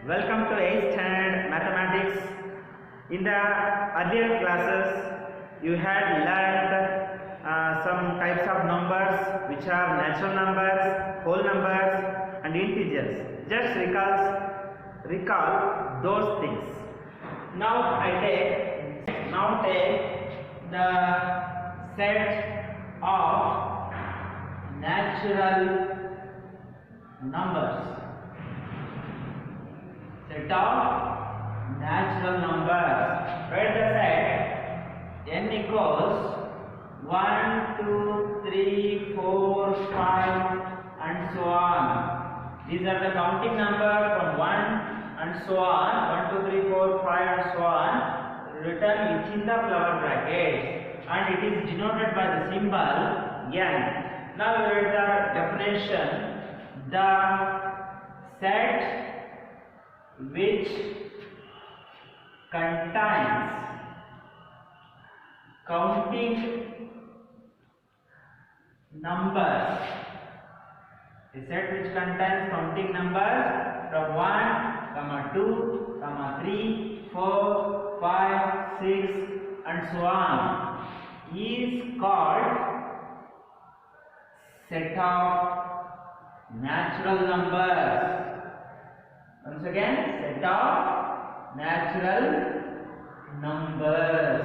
Welcome to 8th standard mathematics. In the earlier classes, you had learned some types of numbers which are natural numbers, whole numbers, and integers. Just recall those things. Now take the set of natural numbers. Set of natural numbers. Write the set n equals 1, 2, 3, 4, 5 and so on. These are the counting numbers from 1 and so on. 1, 2, 3, 4, 5 and so on. Written within the flower brackets, and it is denoted by the symbol n. Now we read the definition. The set which contains counting numbers, a set which contains counting numbers from 1, 2, 3, 4, 5, 6 and so on is called set of natural numbers. Once again, set of natural numbers.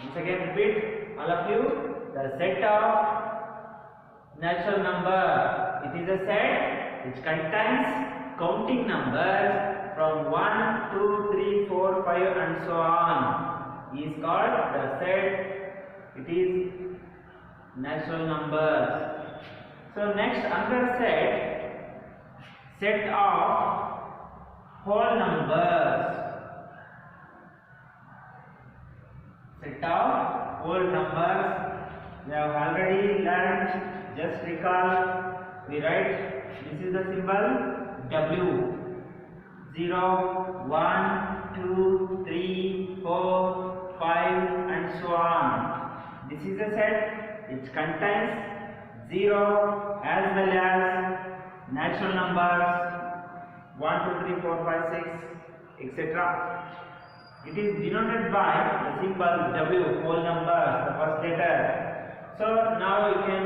Once again, repeat, all of you. The set of natural number. It is a set which contains counting numbers from 1, 2, 3, 4, 5 and so on. Is called the set. It is natural numbers. So next, another set of whole numbers. Set of whole numbers. We have already learned. Just recall. We write. This is the symbol W. 0, 1, 2, 3, 4, 5 and so on. This is a set which contains 0 as well as natural numbers 1, 2, 3, 4, 5, 6, etc. It is denoted by the symbol W, whole numbers, the first letter. So now you can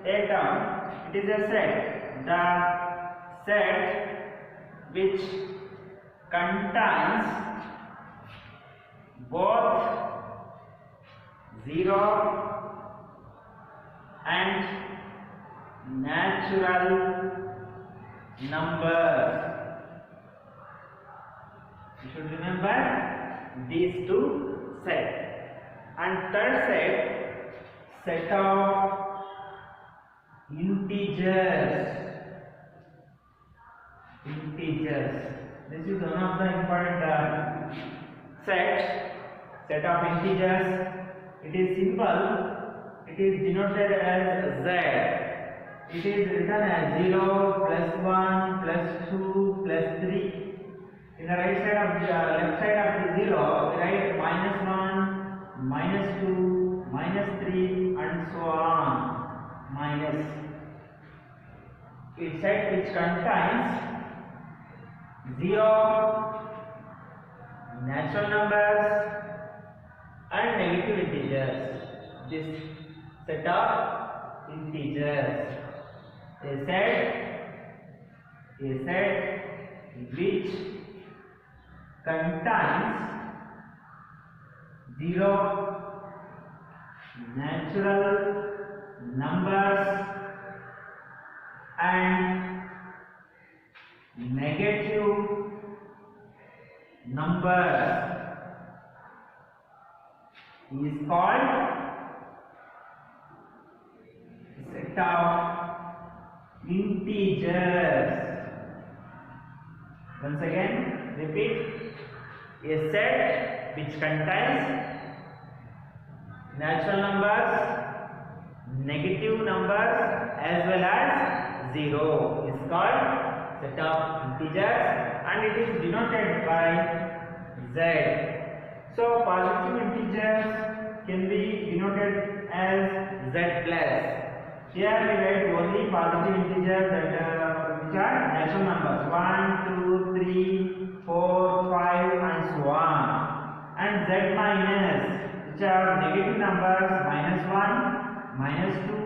take down. It is a set. The set which contains both 0 and natural numbers. You should remember these two sets. And third set of integers. This is one of the important set of integers. It is simple. It is denoted as Z. It is written as 0, +1, +2, +3. In the right side of the left side of the 0, we write -1, -2, -3 and so on. Minus. It's set which contains 0 natural numbers and negative integers. This set of integers. A set which contains 0 natural numbers and negative numbers is called set of integers. Once again, repeat. A set which contains natural numbers, negative numbers as well as 0 is called set of integers, and it is denoted by Z. So positive integers can be denoted as Z plus. Here we write only positive integers that which are natural numbers 1, 2, 3, 4, 5 and so on. And z minus, which are negative numbers, -1, -2,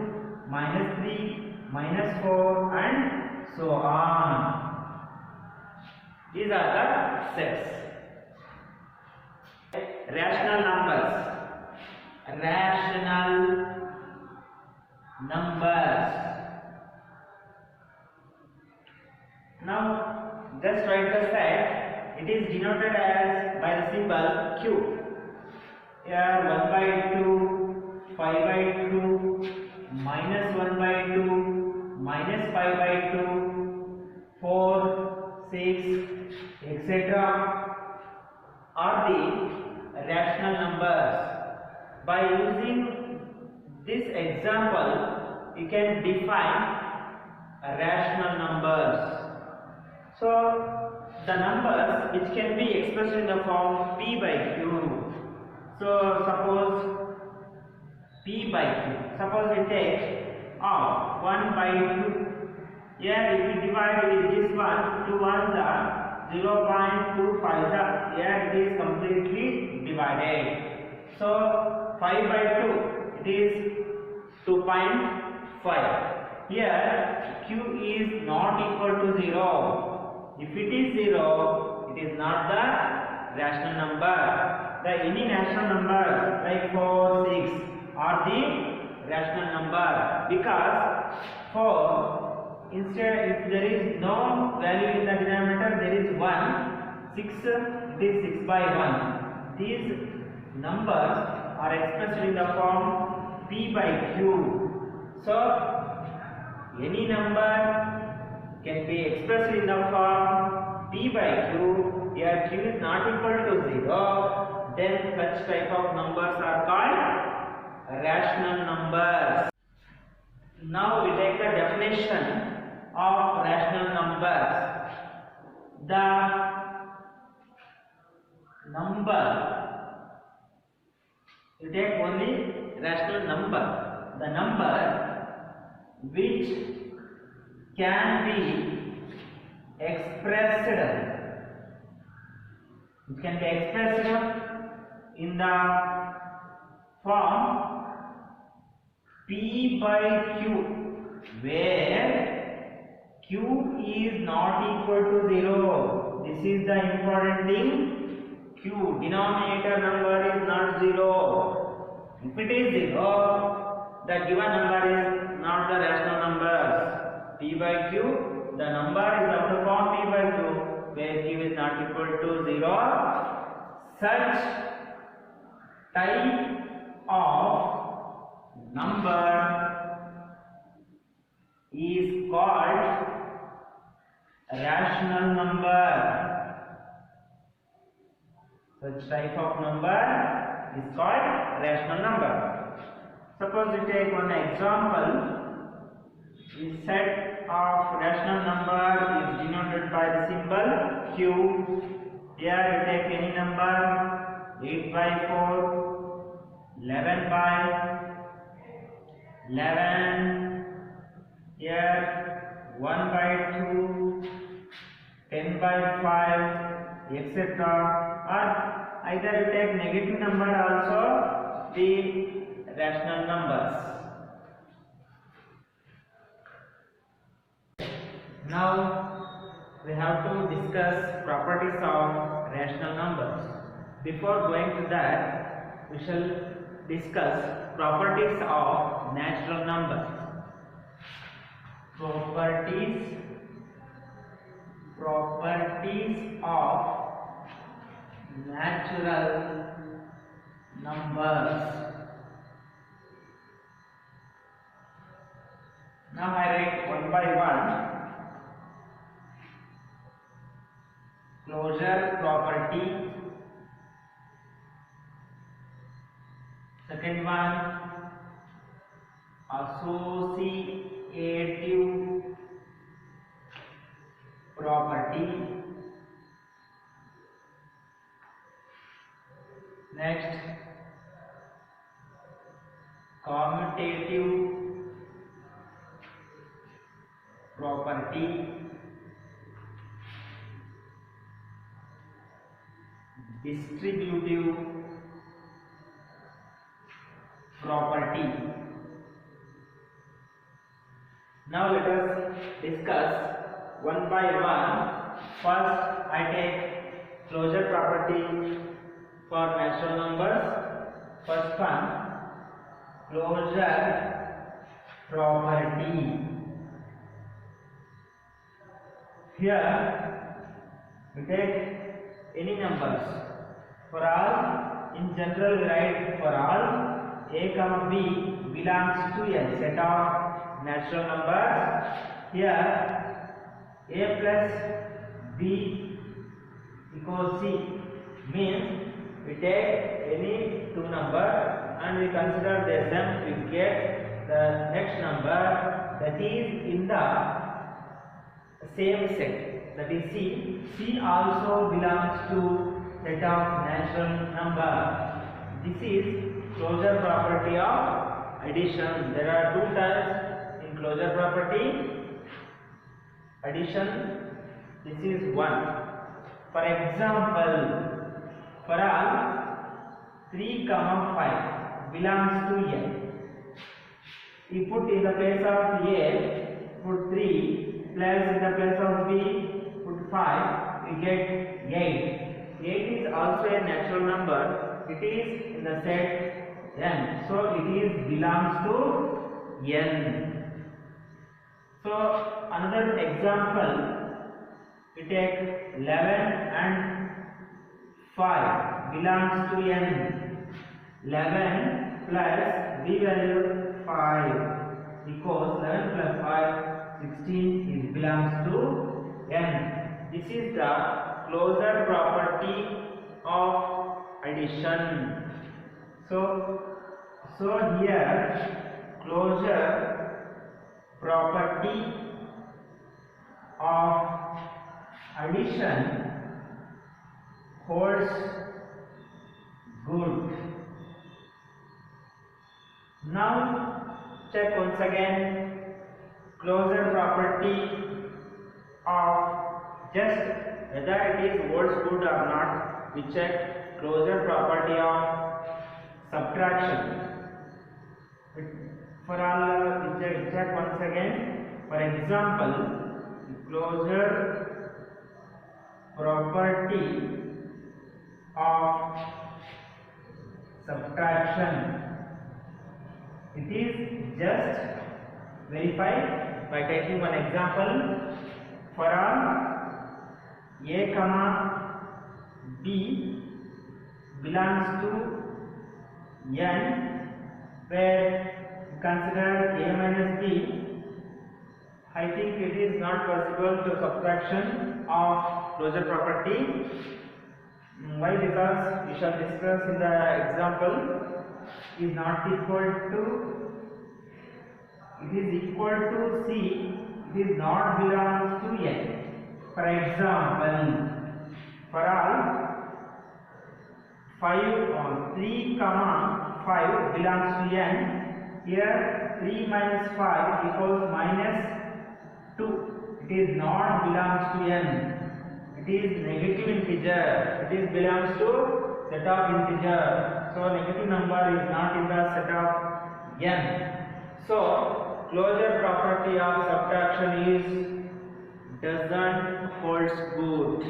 -3, -4 and so on. These are the sets. Rational numbers. Rational numbers. Now just write the set. It is denoted as by the symbol Q. Here 1/2, 5/2, -1/2, -5/2, 4, 6, etc. are the rational numbers. By using this example, you can define rational numbers. So, the numbers which can be expressed in the form P by Q. So, suppose P by Q. Suppose we take 1/2. Here, if we divide with this one, 2 ones are 0.25. Here it is completely divided. So 5/2, it is 2.5. Here Q is not equal to 0. If it is 0, it is not the rational number. The any rational number like 4, 6 are the rational number, because 4, instead, if there is no value in the denominator, there is 1. 6, it is 6/1. These numbers are expressed in the form P by Q. So, any number can be expressed in the form P by Q. Here Q is not equal to 0. Then such type of numbers are called rational numbers. Now we take the definition of rational numbers. The number, you take only rational number, the number which can be expressed in the form P by Q, where Q is not equal to 0. This is the important thing. Q, denominator number is not 0. If it is 0, the given number is not the rational numbers. P by Q, the number is of the form P by Q, where Q is not equal to 0. Such type of number is called rational number. Such type of number is called rational number. Suppose we take one example. The set of rational number is denoted by the symbol Q. Here we take any number, 8/4, 11/11. Here 1/2, 10/5, etc. Or either you take negative number also, the rational numbers. Now we have to discuss properties of rational numbers. Before going to that, we shall discuss properties of natural numbers. Properties of natural numbers. Now I write one by one. Closure property. Second one, associative property. Next, commutative property. distributive property. Now let us discuss one by one. First, I take closure property for natural numbers. First one, closure property. Here we take any numbers. For all, in general we write for all a comma b belongs to a set of natural numbers. Here a plus b equals c means we take any two numbers and we consider the sum, we get the next number that is in the same set, that is C. C also belongs to set of natural number. This is closure property of addition. There are two types in closure property. Addition, this is one. For example, for all 3, 5 belongs to A. We put in the place of A, put 3. Plus in the place of b, put 5, we get 8. 8 is also a natural number. It is in the set n. So it is belongs to n. So another example, we take 11 and 5 belongs to n. 11 plus b value 5 equals 11 plus 5. 16 is belongs to n. This is the closure property of addition. So here closure property of addition holds good. Now check once again. Closure property of just whether it is holds good or not. We check closure property of subtraction. For all, we check once again. For example, closure property of subtraction. It is just verified by taking one example. For all a comma b belongs to n, where consider a minus b, I think it is not possible to subtraction of closure property. Why? Because we shall discuss in the example is not equal to, it is equal to c, it is not belongs to n. For example, for all 3 comma 5 belongs to n, here 3 minus 5 equals minus 2. It is not belongs to n. It is negative integer. It is belongs to set of integer. So negative number is not in the set of n. So closure property of subtraction is doesn't holds good.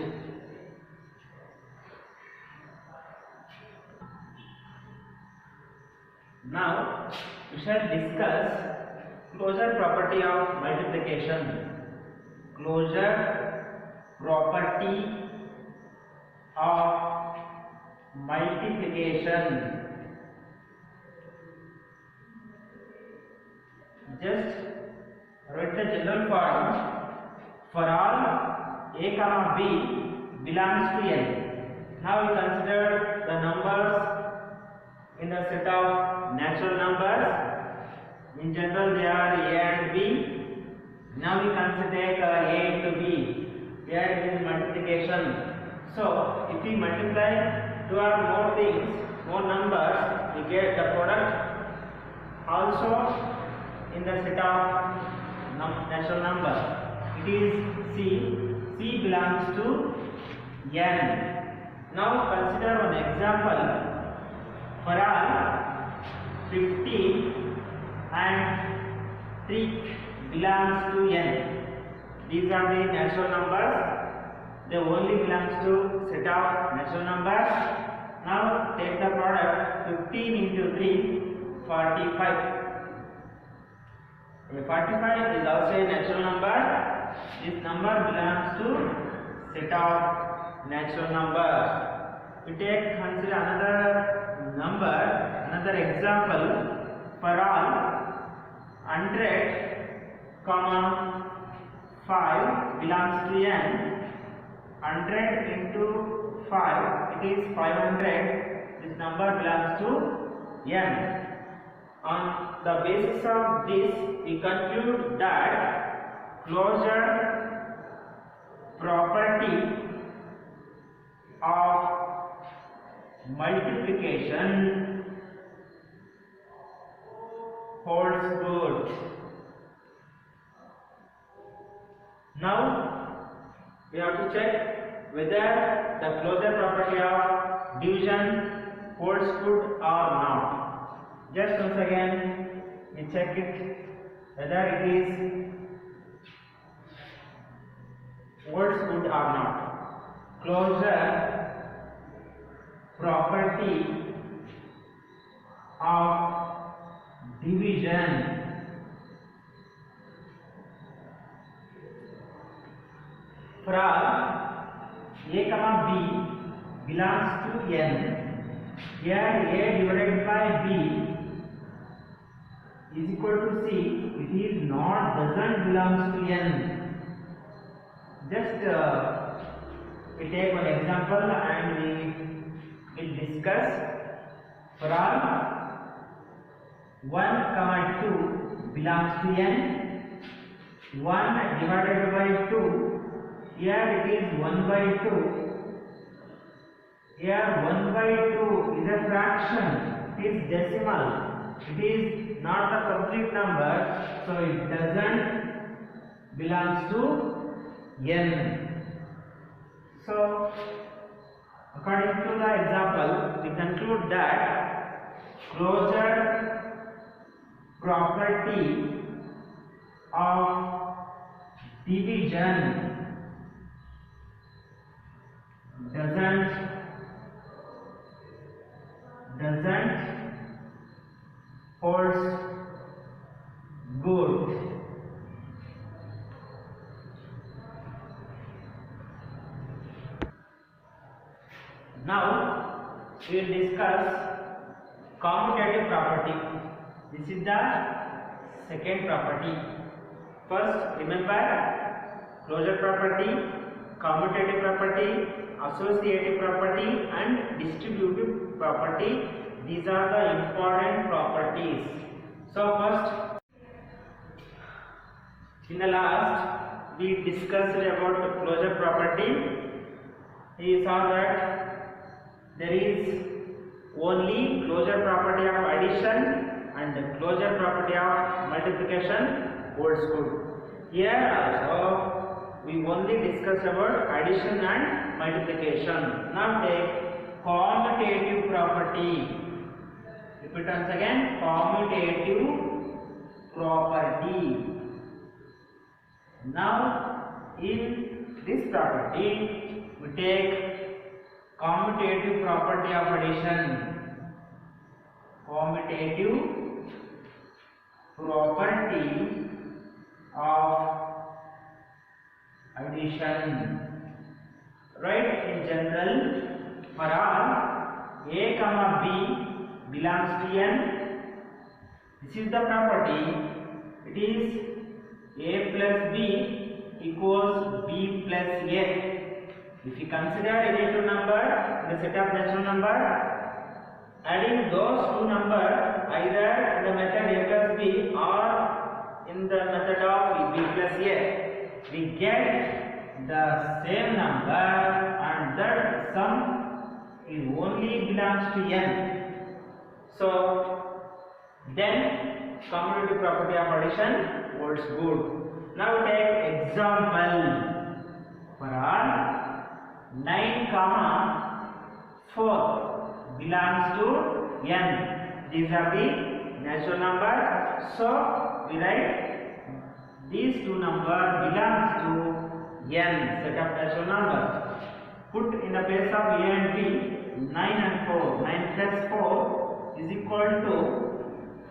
Now we shall discuss closure property of multiplication. Closure property of multiplication. Just write the general form. For all a comma b belongs to n. Now we consider the numbers in the set of natural numbers. In general they are a and b. Now we consider a into b. Here it is multiplication. So if we multiply two or more things, more numbers, we get the product also in the set of natural numbers. It is c. C belongs to n. Now consider one example. For all 50 and 3 belongs to n. These are the natural numbers. They only belongs to set of natural numbers. Now take the product 15 into 3, 45. 45 is also a natural number. This number belongs to set of natural numbers. We take consider another number, another example. For all 100, 5 belongs to n. 100 into 5, it is 500. This number belongs to n. On the basis of this, we conclude that closure property of multiplication holds good. Now we have to check whether the closure property of division holds good or not. Just once again we check it whether it is holds good or not. Closure property of division for all a comma b belongs to n. Here a divided by b is equal to c. It is not doesn't belongs to n. Just we take one example and we will discuss. For all 1 comma 2 belongs to n. 1 divided by 2, here it is 1 by 2. Here 1 by 2 is a fraction, it is decimal, it is not a complete number, so it doesn't belongs to n. So according to the example, we conclude that closure property of division doesn't holds good. Now we will discuss commutative property. This is the second property. First, remember closure property, commutative property, associative property and distributive property. These are the important properties. So first, in the last we discussed about closure property. We saw that there is only closure property of addition and closure property of multiplication holds good. Here also we only discussed about addition and multiplication. Now take commutative property. Repeat once again, commutative property. Now in this property we take commutative property of addition. Commutative property of addition. Right? In general, for all a comma b belongs to n. This is the property. It is a plus b equals b plus a. If you consider any two number in the set of natural number, adding those two numbers either in the method a plus b or in the method of b plus a, we get the same number and that sum is only belongs to n. So then commutative property of addition holds good. Now take example. For all 9 comma 4 belongs to n. These are the natural number. So we write these two numbers belongs to n set of natural numbers. Put in the place of a and b 9 and 4. 9 plus 4 is equal to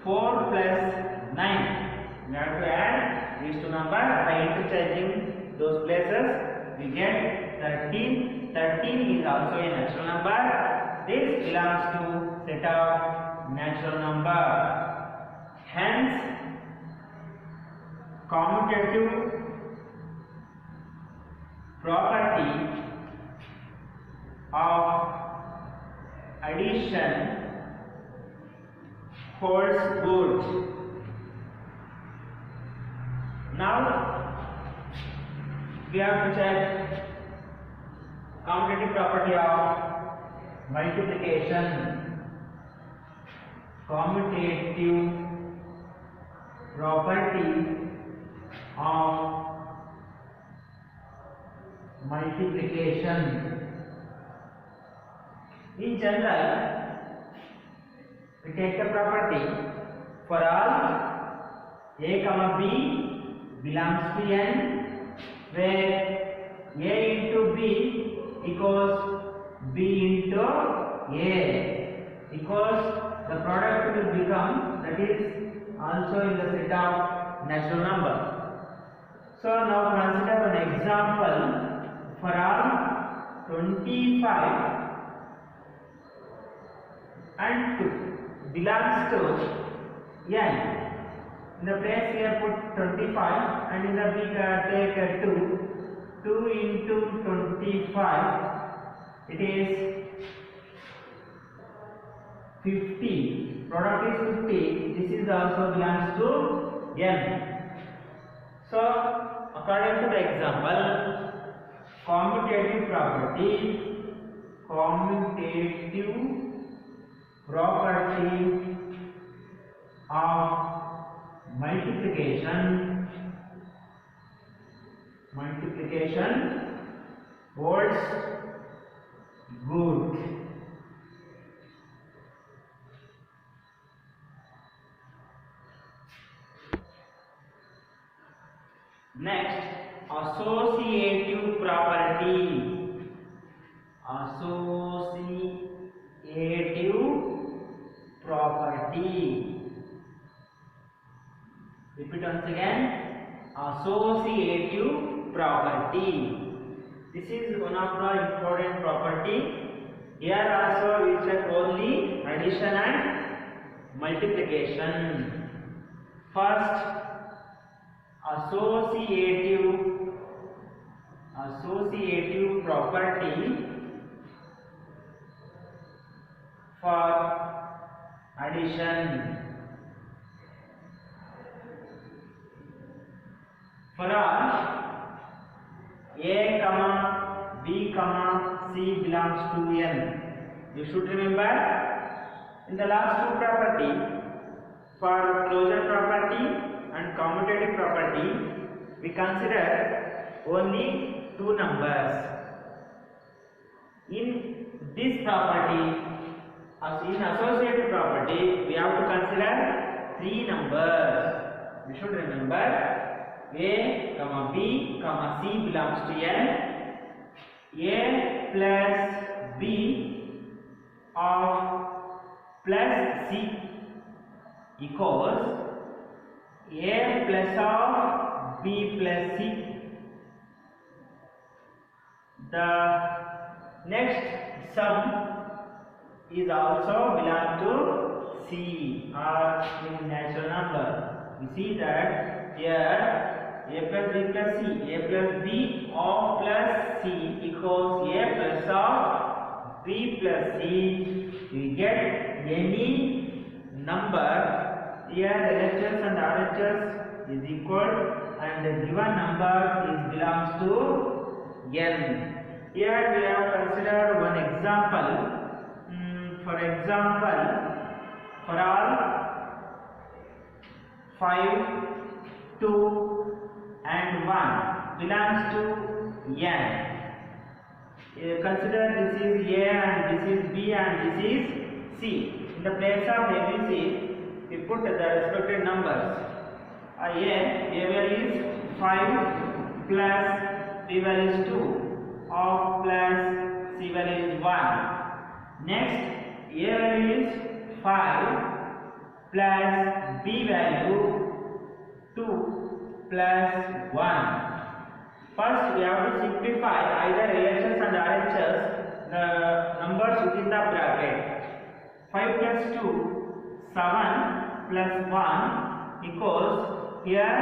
4 plus 9. We have to add these two numbers by interchanging those places. We get 13. 13 is also a natural number. This belongs to set of natural number. Hence, commutative property of addition holds good. Now we have to check commutative property of multiplication. Commutative property of multiplication. In general, we take the property for all a comma b belongs to n, where a into b equals b into a, because the product will become, that is also in the set of natural number. So now consider an example for all 25 and 2 belongs to n. In the place here put 25 and in the b take 2. 2 into 25, it is 50. Product is 50. This is also belongs to n. So according to the example, commutative property of multiplication holds good. Next, associative property. Repeat once again. Associative property. This is one of the important property. Here also we check only addition and multiplication. First, associative property for addition. For all a comma b comma c belongs to n. You should remember in the last two property, for closure property and commutative property, we consider only two numbers. In this property, as in associative property, we have to consider three numbers. You should remember a comma b comma c belongs to n. A plus b of plus c equals a plus of b plus c. The next sum is also belong to c or in natural number. We see that here a plus b plus c, a plus b of plus c equals a plus of b plus c. We get any number here, LHS and RHS is equal, and the given number belongs to n. Here we have considered one example. For example, for all 5, 2 and 1 belongs to n. Consider this is A and this is B and this is C. In the place of ABC, we put the respective numbers. A value is 5 plus B value is 2 of plus C value is 1. Next, A value is 5 plus B value 2 plus 1. First, we have to simplify either LHS and RHS, the numbers within the bracket. 5 plus 2, 7 plus 1 equals here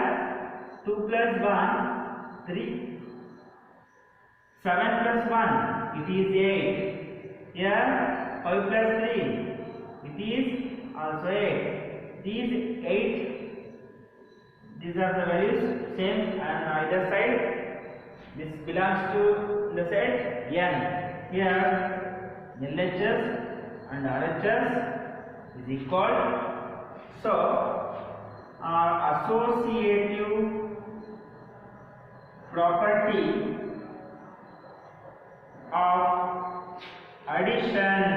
2 plus 1, 3. 7 plus 1, it is 8. Here 5 plus 3, it is also 8. These 8, these are the values same on either side. This belongs to the set N. Here LHS and RHS is equal. So associative property of addition,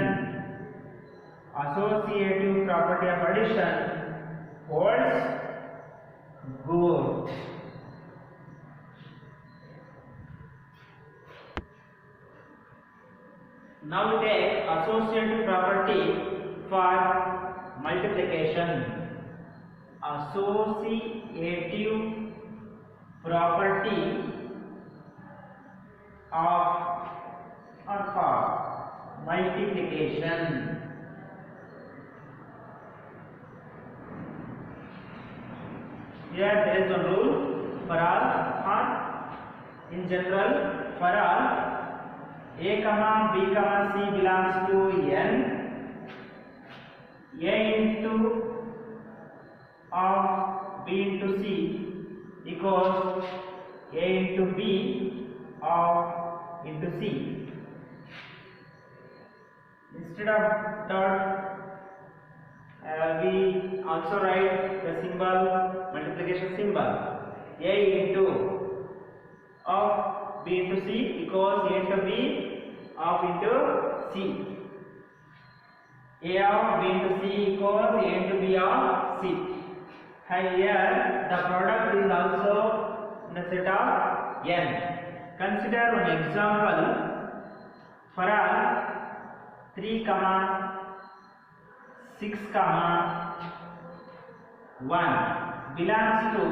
associative property of addition holds good. Now we take associative property for multiplication. Associative property of or for multiplication. Here there is one rule for all, or in general for all. A comma B comma C belongs to N. A into of B into C equals A into B of into C. Instead of dot, we also write the symbol, multiplication symbol. A into of B into C equals A into B of into C. A of B into C equals A into B of C. Here the product is also in the set of N. Consider one example. For all 3, 6, 1 belongs to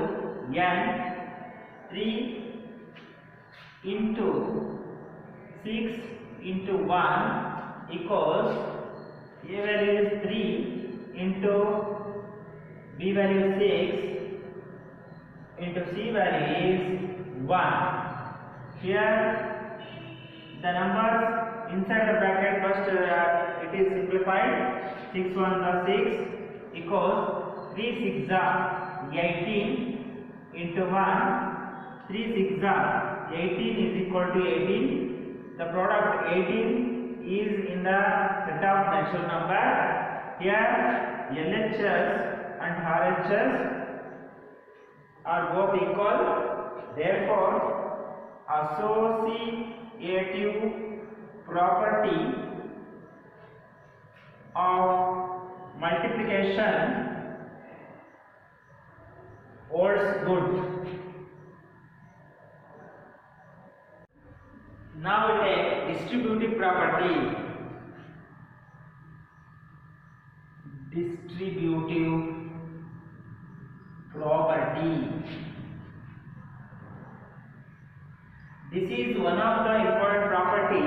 N. 3 into 6 into 1 equals A value is 3 into B value is 6 into C value is 1. Here the numbers inside the bracket, first it is simplified. 6 1 are 6 equals 3 6 are 18 into 1. 3 6 are 18 is equal to 18. The product 18 is in the set of natural number. Here LHS and RHS are both equal. Therefore, associative property of multiplication holds good. Now we take distributive property. Distributive property. This is one of the important property.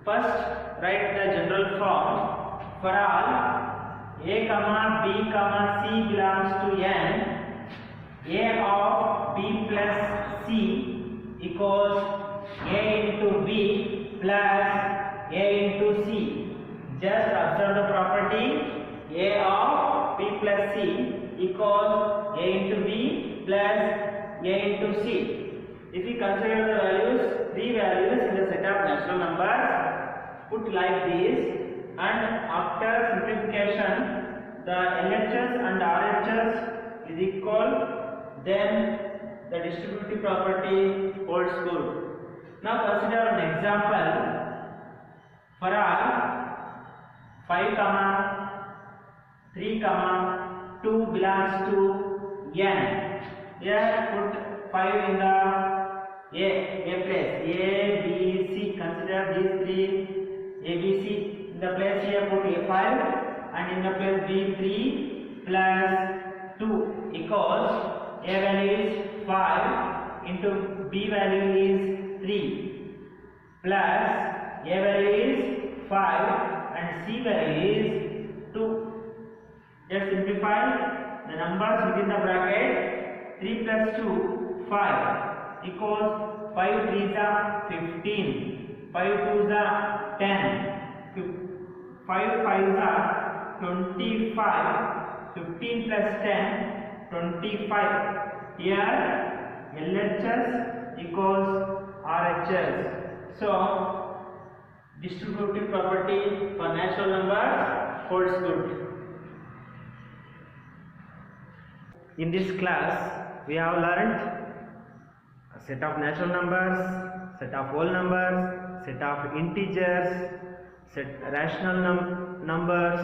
First, write the general form. For all A, B, C belongs to N, A of B plus C equals A into B plus A into C. Just observe the property. A of B plus C equals A into B plus A into C. If we consider the values, 3 values in the set of natural numbers, put like this, and after simplification, the LHS and RHS is equal, then the distributive property holds good. Now consider an example. 5 comma 3 comma 2 belongs to n. Here put 5 in the a place. A, B, C. Consider these three A, B, C. In the place here put A5 and in the place B3 plus 2 equals A value is 5 into B value is 3 plus A value is 5 and C value is 2. Just simplify the numbers within the bracket. 3 plus 2 5 equals 5 3s are 15, 5 2s are 10, 5 5s are 25, 15 plus 10 25. Here LHS equals RHS. So distributive property for natural numbers holds good. In this class we have learned a set of natural numbers, set of whole numbers, set of integers, set rational numbers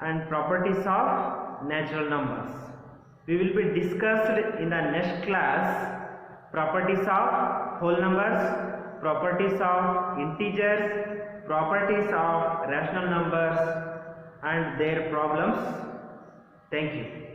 and properties of natural numbers. We will be discussed in the next class properties of whole numbers, properties of integers, properties of rational numbers and their problems. Thank you.